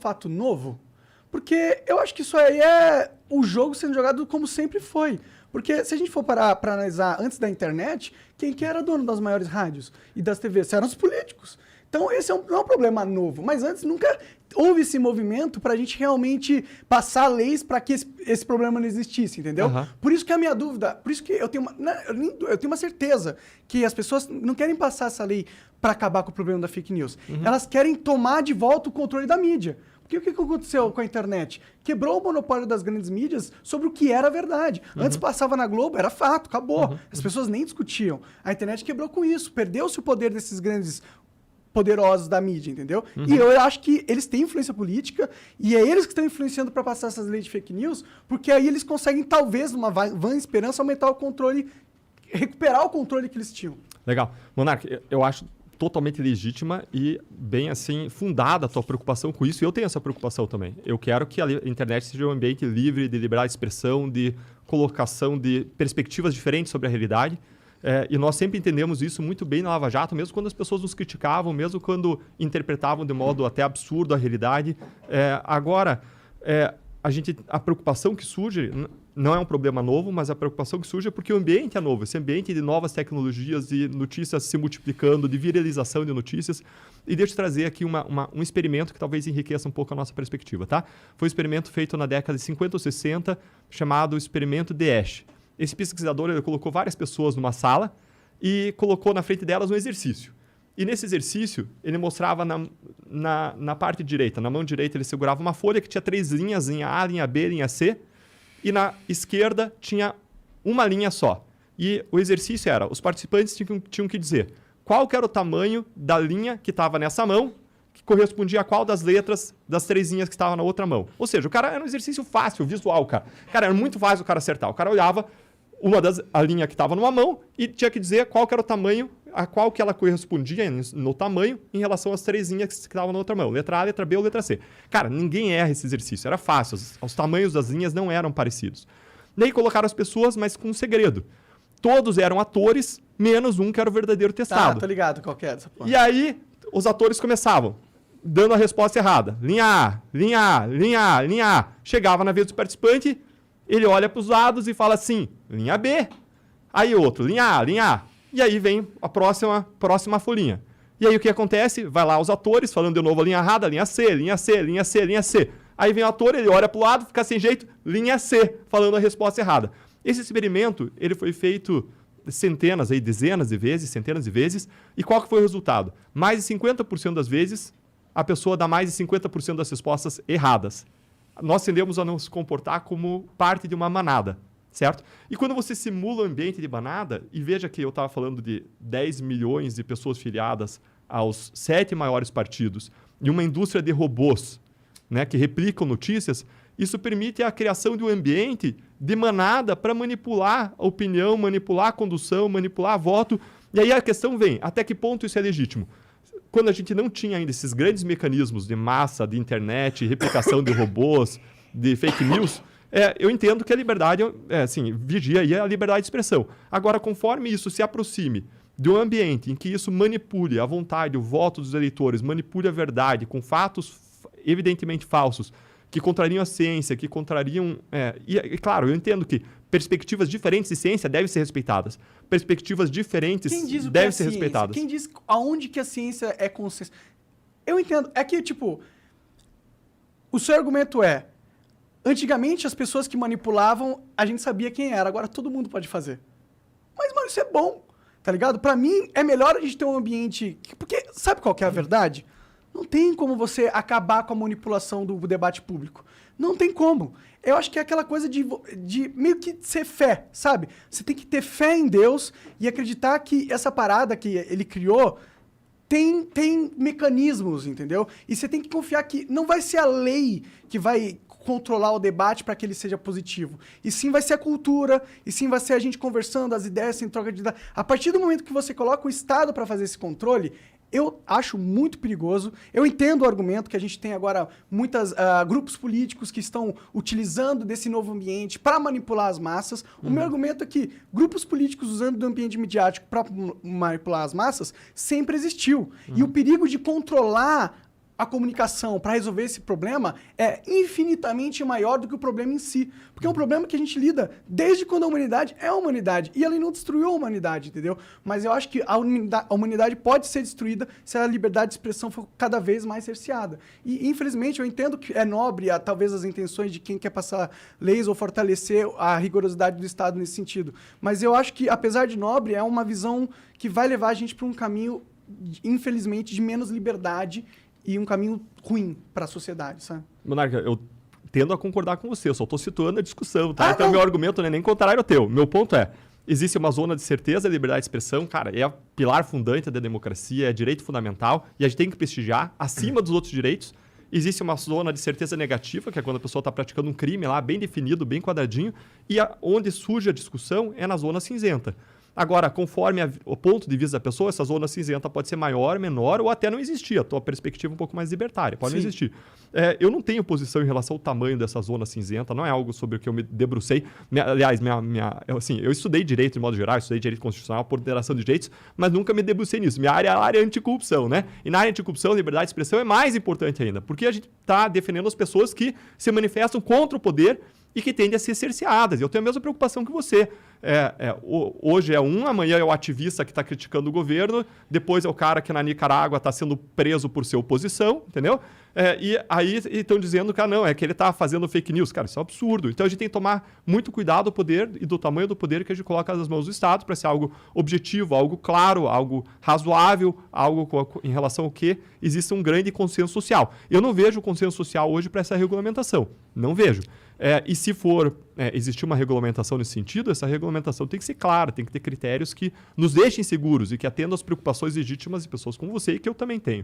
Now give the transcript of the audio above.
fato novo? Porque eu acho que isso aí é o jogo sendo jogado como sempre foi. Porque se a gente for parar para analisar antes da internet, quem que era dono das maiores rádios e das TVs? Eram os políticos. Então esse não é um problema novo, mas antes nunca houve esse movimento para a gente realmente passar leis para que esse problema não existisse, entendeu? Uhum. Por isso que a minha dúvida, por isso que eu tenho eu tenho uma certeza que as pessoas não querem passar essa lei para acabar com o problema da fake news. Elas querem tomar de volta o controle da mídia. Porque o que aconteceu com a internet? Quebrou o monopólio das grandes mídias sobre o que era verdade. Antes passava na Globo, era fato, acabou. As pessoas nem discutiam. A internet quebrou com isso. Perdeu-se o poder desses grandes poderosos da mídia, entendeu? E eu acho que eles têm influência política e é eles que estão influenciando para passar essas leis de fake news, porque aí eles conseguem, talvez, numa vã esperança, aumentar o controle, recuperar o controle que eles tinham. Legal. Monark, eu acho totalmente legítima e bem assim fundada a tua preocupação com isso, e eu tenho essa preocupação também. Eu quero que a internet seja um ambiente livre de liberdade de expressão, de colocação de perspectivas diferentes sobre a realidade, e nós sempre entendemos isso muito bem na Lava Jato, mesmo quando as pessoas nos criticavam, mesmo quando interpretavam de modo até absurdo a realidade. Agora, a preocupação que surge não é um problema novo, mas a preocupação que surge é porque o ambiente é novo, esse ambiente de novas tecnologias, de notícias se multiplicando, de viralização de notícias. E deixa eu trazer aqui um experimento que talvez enriqueça um pouco a nossa perspectiva, tá? Foi um experimento feito na década de 50 ou 60, chamado experimento de Asch. Esse pesquisador ele colocou várias pessoas numa sala e colocou na frente delas um exercício. E nesse exercício, ele mostrava na parte direita, na mão direita, ele segurava uma folha que tinha 3 linhas, linha A, linha B, linha C, e na esquerda tinha uma linha só. E o exercício era, os participantes tinham que dizer qual que era o tamanho da linha que estava nessa mão, que correspondia a qual das letras das 3 linhas que estavam na outra mão. Ou seja, o cara era um exercício fácil, visual, cara. Cara, era muito fácil o cara acertar. O cara olhava a linha que estava numa mão e tinha que dizer qual que era o tamanho, a qual que ela correspondia no tamanho em relação às 3 linhas que estavam na outra mão. Letra A, letra B ou letra C. Cara, ninguém erra esse exercício. Era fácil. Os tamanhos das linhas não eram parecidos. Daí colocaram as pessoas, mas com um segredo. Todos eram atores, menos um que era o verdadeiro testado. Tá, tô ligado qual que é essa porra. E aí, os atores começavam dando a resposta errada. Linha A, linha A, linha A, linha A. Chegava na vez do participante, ele olha para os lados e fala assim, linha B. Aí outro, linha A, linha A. E aí vem a próxima folhinha. E aí o que acontece? Vai lá os atores falando de novo a linha errada, linha C, linha C, linha C, linha C. Aí vem o ator, ele olha para o lado, fica sem jeito, linha C, falando a resposta errada. Esse experimento, ele foi feito centenas de vezes. E qual que foi o resultado? Mais de 50% das vezes, a pessoa dá mais de 50% das respostas erradas. Nós tendemos a nos comportar como parte de uma manada, certo? E quando você simula o ambiente de manada, e veja que eu estava falando de 10 milhões de pessoas filiadas aos 7 maiores partidos, e uma indústria de robôs, né, que replicam notícias, isso permite a criação de um ambiente de manada para manipular a opinião, manipular a condução, manipular voto. E aí a questão vem, até que ponto isso é legítimo? Quando a gente não tinha ainda esses grandes mecanismos de massa, de internet, replicação de robôs, de fake news, eu entendo que a liberdade, vigia aí a liberdade de expressão. Agora, conforme isso se aproxime de um ambiente em que isso manipule a vontade, o voto dos eleitores, manipule a verdade com fatos evidentemente falsos, que contrariam a ciência, que contrariam... E claro, eu entendo que perspectivas diferentes de ciência devem ser respeitadas. Perspectivas diferentes devem ser respeitadas. Quem diz aonde que a ciência é consenso? Eu entendo. É que, tipo... O seu argumento é... Antigamente, as pessoas que manipulavam, a gente sabia quem era. Agora, todo mundo pode fazer. Mas, mano, isso é bom. Tá ligado? Pra mim, é melhor a gente ter um ambiente... Porque, sabe qual que é a verdade? Não tem como você acabar com a manipulação do debate público. Não tem como. Eu acho que é aquela coisa de meio que ser fé, sabe? Você tem que ter fé em Deus e acreditar que essa parada que ele criou tem mecanismos, entendeu? E você tem que confiar que não vai ser a lei que vai controlar o debate para que ele seja positivo. E sim vai ser a cultura, e sim vai ser a gente conversando, as ideias sem troca de ideias. A partir do momento que você coloca o Estado para fazer esse controle... Eu acho muito perigoso. Eu entendo o argumento que a gente tem agora muitos grupos políticos que estão utilizando desse novo ambiente para manipular as massas. O meu argumento é que grupos políticos usando do ambiente midiático para manipular as massas sempre existiu. E o perigo de controlar a comunicação para resolver esse problema é infinitamente maior do que o problema em si. Porque é um problema que a gente lida desde quando a humanidade é a humanidade. E ela não destruiu a humanidade, entendeu? Mas eu acho que a humanidade pode ser destruída se a liberdade de expressão for cada vez mais cerceada. E, infelizmente, eu entendo que é nobre, talvez, as intenções de quem quer passar leis ou fortalecer a rigorosidade do Estado nesse sentido. Mas eu acho que, apesar de nobre, é uma visão que vai levar a gente para um caminho, infelizmente, de menos liberdade e um caminho ruim para a sociedade, sabe? Monarca, eu tendo a concordar com você, eu só estou situando a discussão, tá? Então, meu argumento não é nem contrário ao teu. Meu ponto é, existe uma zona de certeza e liberdade de expressão, cara, é o pilar fundante da democracia, é direito fundamental, e a gente tem que prestigiar acima dos outros direitos. Existe uma zona de certeza negativa, que é quando a pessoa está praticando um crime lá, bem definido, bem quadradinho, e onde surge a discussão é na zona cinzenta. Agora, conforme o ponto de vista da pessoa, essa zona cinzenta pode ser maior, menor ou até não existir. A tua perspectiva é um pouco mais libertária, pode não existir. Eu não tenho posição em relação ao tamanho dessa zona cinzenta, não é algo sobre o que eu me debrucei. Aliás, eu estudei direito de modo geral, estudei direito constitucional, ponderação de direitos, mas nunca me debrucei nisso. Minha área é a área anticorrupção, né? E na área anticorrupção, liberdade de expressão é mais importante ainda, porque a gente está defendendo as pessoas que se manifestam contra o poder e que tendem a ser cerceadas. Eu tenho a mesma preocupação que você. Hoje é amanhã é o ativista que está criticando o governo, depois é o cara que na Nicarágua está sendo preso por ser oposição, entendeu? E aí estão dizendo que não, é que ele está fazendo fake news. Cara, isso é um absurdo. Então a gente tem que tomar muito cuidado do poder e do tamanho do poder que a gente coloca nas mãos do Estado para ser algo objetivo, algo claro, algo razoável, algo em relação ao que existe um grande consenso social. Eu não vejo consenso social hoje para essa regulamentação. Não vejo. E se for existir uma regulamentação nesse sentido, essa regulamentação tem que ser clara, tem que ter critérios que nos deixem seguros e que atendam às preocupações legítimas de pessoas como você e que eu também tenho.